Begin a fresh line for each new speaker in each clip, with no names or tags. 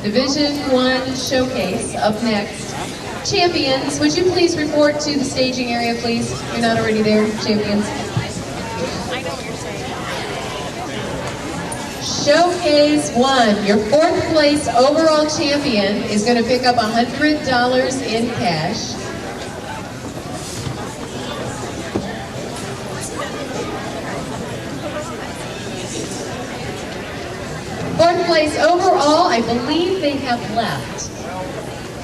Division I Showcase up next. Champions, would you please report to the staging area, please? If you're not already there, champions. Showcase 1, your 4th place overall champion is going to pick up $100 in cash. Fourth place overall, I believe they have left.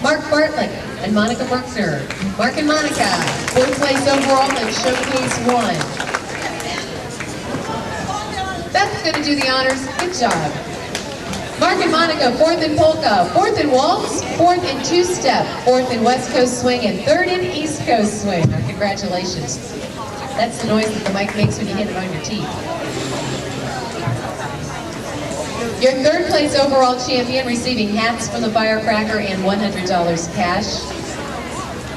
Mark Bartlett and Monica Bruckner. Mark and Monica, 4th place overall in Showcase 1. That's going to do the honors. Good job. Mark and Monica, 4th in polka, 4th in waltz, 4th in two-step, 4th in West Coast swing, and 3rd in East Coast swing. Congratulations. That's the noise that the mic makes when you hit it on your teeth. Your 3rd place overall champion receiving hats from the Firecracker and $100 cash.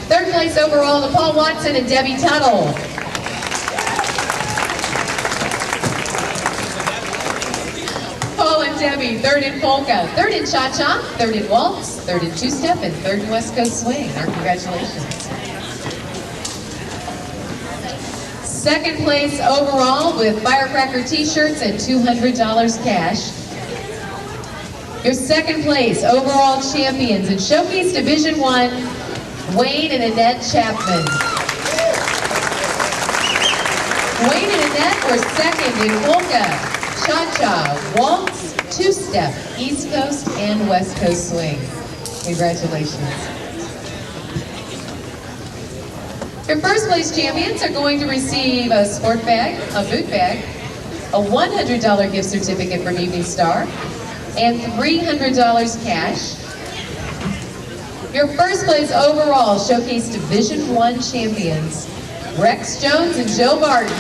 3rd place overall to Paul Watson and Debbie Tuttle. Paul and Debbie, 3rd in polka, 3rd in cha-cha, 3rd in waltz, 3rd in two-step, and 3rd in West Coast swing. Our congratulations. 2nd place overall with Firecracker t-shirts and $200 cash. Your 2nd place overall champions in Showcase Division I, Wayne and Annette Chapman. Wayne and Annette were 2nd in polka, cha-cha, waltz, two-step, East Coast and West Coast swing. Congratulations. Your 1st place champions are going to receive a sport bag, a boot bag, a $100 gift certificate from Evening Star, and $300 cash. Your 1st place overall Showcase Division I champions, Rex Jones and Joe Barton.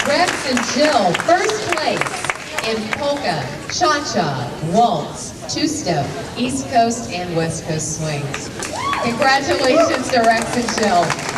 Rex and Jill, 1st place in polka, cha-cha, waltz, two-step, East Coast and West Coast swings. Congratulations to Rex and Jill.